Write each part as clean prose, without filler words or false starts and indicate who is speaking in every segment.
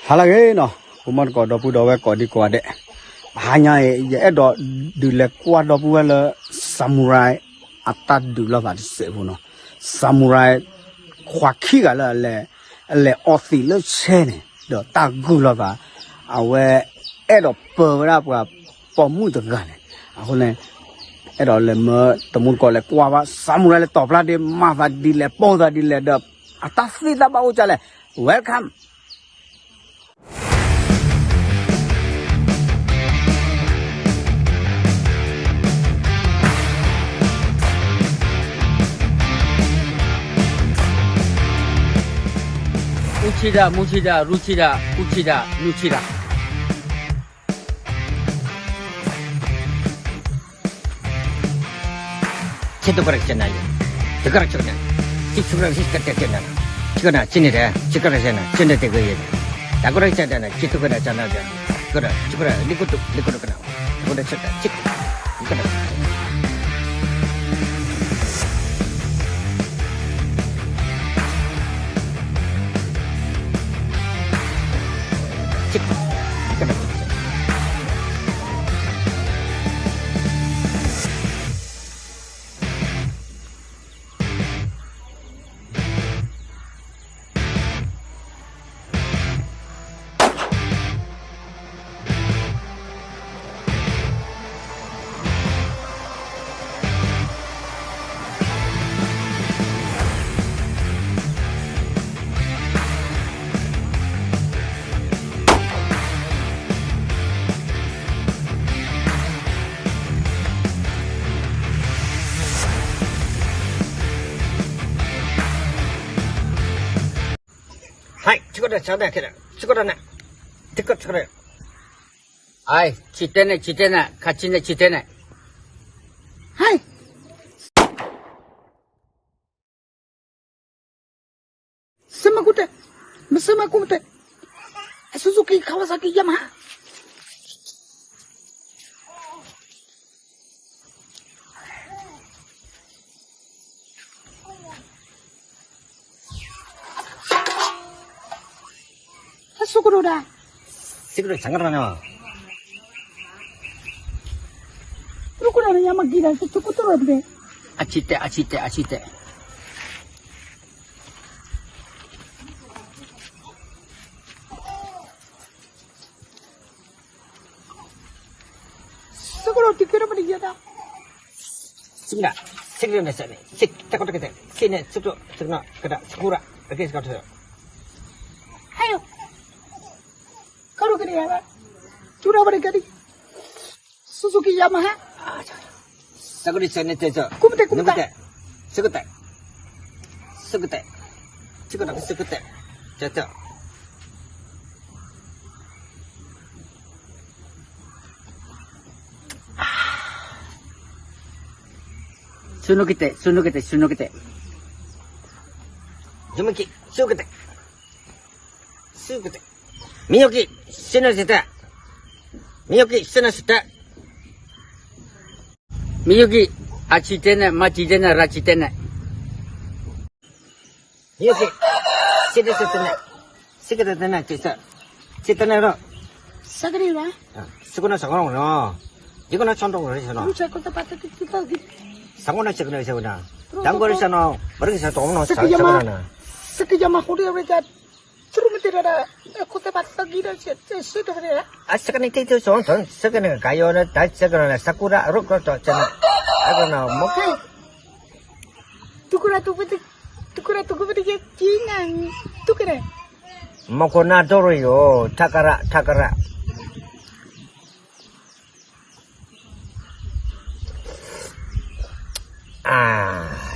Speaker 1: 好了个喏，我们搞到不到位搞的搞的，hanya也到ดูแลกว่า到不为了 samurai อาตัดดูแลว่าเสียบุเนาะ samurai ขวาขี้กันเลยออสิเลยเช่เนี่ยเดี๋ยวตากูแล้วว่าเอาไว้ดอกเปิดแล้วว่าปอมุดกันเลยเอาคนเนี่ยดอกเลยเมื่อตมุนก็เลยกว่า samurai เลยตอบรับได้มาว่าดีเลยป้องดีเลยเดี๋ยวอาตัดสิตาบ้าอุจจาระ welcome
Speaker 2: 우치다 무치다 루치다 우치다 누치다 제도가락잖아요 제가락잖아 직수가락 시작됐잖아 지거나 지내래 지거락잖아 지내대 거예요 나고락잖아 제도가락잖아 그래 지거라 리코도 그나 그래 쳤다 직 이거라はい、지거라 자네 그래. 지거라네. 듣고 그래. 아이 지대네 같이네 지대네
Speaker 3: 하이. 스마쿠테. 스마쿠테. 수수키 카와사키 야마하. 수그로라.
Speaker 1: 시그로 장가라냐
Speaker 3: 수그로라 야마기라 수쿠토로데.
Speaker 2: 아치대
Speaker 3: 수그로 디케로버리야다.
Speaker 1: 시그로네 세네 식 타고게 돼 시네 수도 저나 그다 스쿠라 이렇게 해서 가세요
Speaker 3: 하요. 가로그래야. 줄어버리가디. 수수키 야마하.
Speaker 1: 사그리 세네 되죠
Speaker 3: 꿈때.
Speaker 1: 스그때 지거라 스그때 됐죠
Speaker 2: 수누기대
Speaker 1: 주먹기 스그때 미역기 신었을 때
Speaker 2: 미역이 아치대네 마치대네 라치대네
Speaker 1: 미역기 신었을 때네 시그때 되나 진짜 진짜네로
Speaker 3: 사그리라.
Speaker 1: 스고나 상관없노 이거나 천동으로 해서나
Speaker 3: 루차코타 파타키 키파기.
Speaker 1: 상관나 시그나 해서나 당거리서나 머리에서 동노
Speaker 3: 스키야마.
Speaker 1: 상관나
Speaker 3: 스키야마 호리아베가. 트루미테라라. 코타 파타기라 시도그래야.
Speaker 1: 아스카니 테이트 전 스그나 가요나 달스그나 사쿠라 로코토 잖아 아고나 뭐
Speaker 3: Tukura tukubuti jinang. Tukura.
Speaker 1: 먹고나 도로요 타카라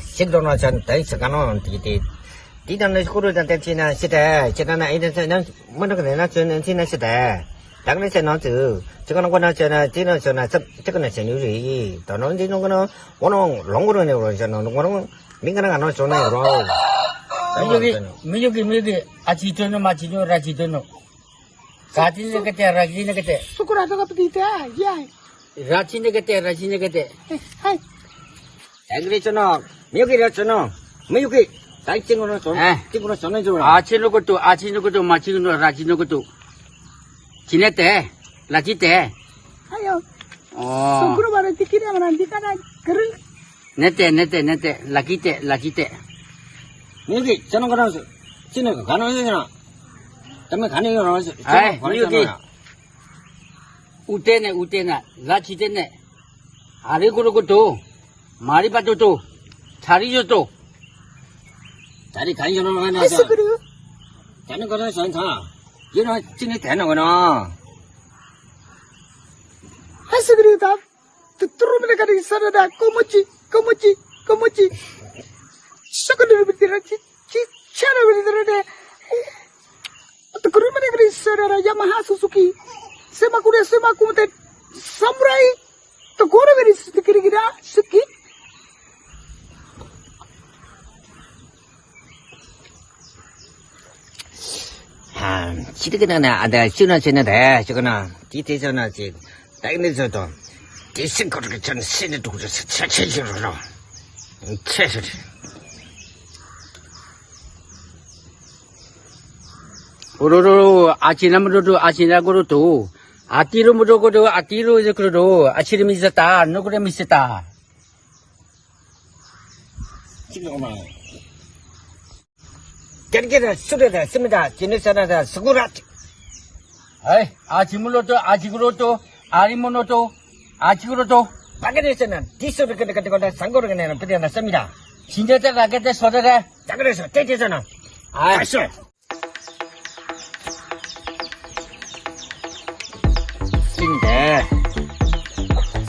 Speaker 1: 신도나 전 대스가노 디단의 스쿠르단 대치나 시대 지나나 이런서는 뭐는 그래나 저는 지나 시대 당내서 나도 저거는 거나 저나 지나 저거는 전유리 더는 지는 거는 오늘 롱거는 내고 저는 거는 민간은 안 오잖아요
Speaker 2: 미역이 아치대노 마치노 라치대노 가티네 그때 라치네 그때
Speaker 3: Tukura tukubuti 야.
Speaker 2: 라치네 그때
Speaker 3: 하이.
Speaker 1: 그랬잖아 미역이랬잖아 미역이 다이친거는 좀
Speaker 2: 에.
Speaker 1: 찍고는 전해줘
Speaker 2: 아치노 것도 마치노 라치노 것도 今天的垃圾的。
Speaker 3: Ayo.
Speaker 2: 哦，
Speaker 3: Sukuru baru dikira mana dikara gerung.
Speaker 2: 那的，垃圾的。
Speaker 4: 你给这种个东西，这个看到有呢，咱们看到有东西，
Speaker 2: 哎，你给。乌的呢，垃圾的呢。阿里咕噜咕嘟，马里巴嘟嘟，查理就嘟。
Speaker 4: 家里看有那个那
Speaker 3: Hai
Speaker 4: 啥，
Speaker 3: sukuru.
Speaker 4: 咱那个那山上，有那今天谈那个呢，
Speaker 3: Hai sukuru tak. Terus mereka di sana dah komoci. Sukuru bertira cara bertira deh. Terus mereka di sana dah Yamaha Suzuki. Semaku mungkin samurai. Terus mereka kira-kira suki.
Speaker 4: 아, 지르기는 아다 신어지는 데 저거나 뒤에서나 지 다이네서도 디슨 거를 전 신의 도구에서 차체지로로 채소리
Speaker 2: 오로로 아치나무로도 아치나고로도 아띠로 무조고도 아띠로 이제 그래도 아치름이 있었다 노그램이 있었다.
Speaker 4: 지금만 깨르깨르 수레다 씁니다 지네사나다 스구라
Speaker 2: 에이 아치물로도 아치구로도 아리모노도 아치구로도
Speaker 4: 밖에서는 디소를 그때 상고를 그냥 그냥 씁니다
Speaker 2: 진짜다 라게테 소다가
Speaker 4: 자 그래서 떼지잖아
Speaker 2: 아이
Speaker 4: 알았어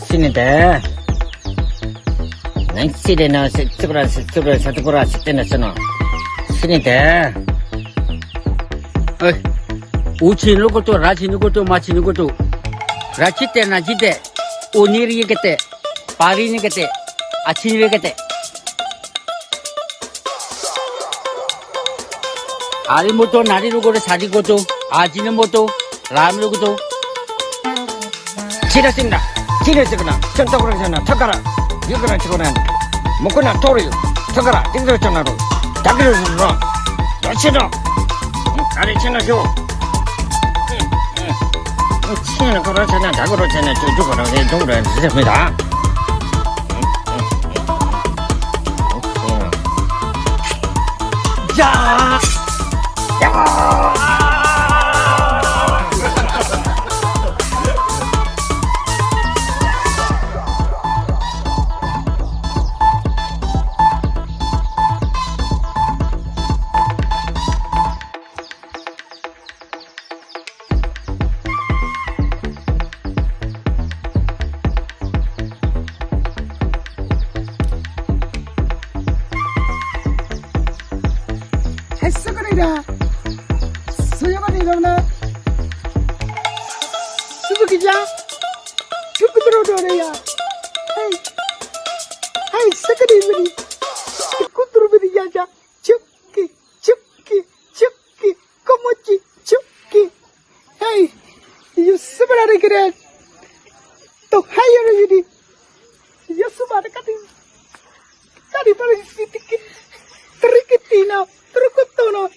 Speaker 4: 신인데 난 시대나 쓰구라 사두구라 시대나서나 신인데
Speaker 2: 에이 우치는 것도 라치는 것도 마치는 것도 라치때 나치때 오니리 그때 파리니 그때 아치니 그때 아리모토 나리로고를 사리고도 아지는 모토 라미로고도
Speaker 4: 지렸습니다 지렸으구나 전적으로 하잖아 턱가라 이거나 치고는 먹거나 토르요 턱가라 띵들었잖아로 자기를 주라 여치노 가르치나 쇼 치는 거라잖아 자고로잖아 저쪽으로 내 동으로 해주십니다
Speaker 2: 자
Speaker 3: Hai sukuru dah. Soyama di mana? Suzuki jah. Cukup terus ada ya. Hai sukuru beri. Cukup terus beri aja. Cuki. Komoci. Cuki. Hai. You sebenarnya keren. Tuh hai orang ini. You sebenarnya kadi paling sedikit. Teriketina. Terukutono.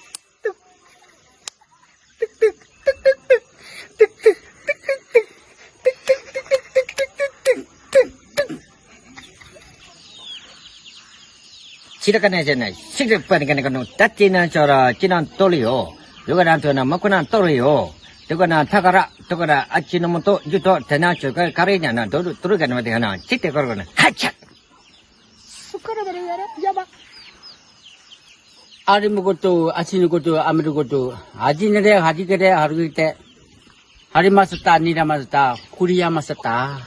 Speaker 4: 지르가네잖아 시력 빠니까 따지는 저라 지난 돌이요 요거나한테는 먹고난 돌이요 요거나 타가라 또거라 아치는 또 유도 대나 저거 가리냐나 들어가는 데 하나 직대 걸거는 하차
Speaker 3: Sukuru beri ya. Yama.
Speaker 2: 아리모고도 아치니고도 아미르고도 아지네레 하디게레 하루이때 하리마스다 니라마스다 구리야마스다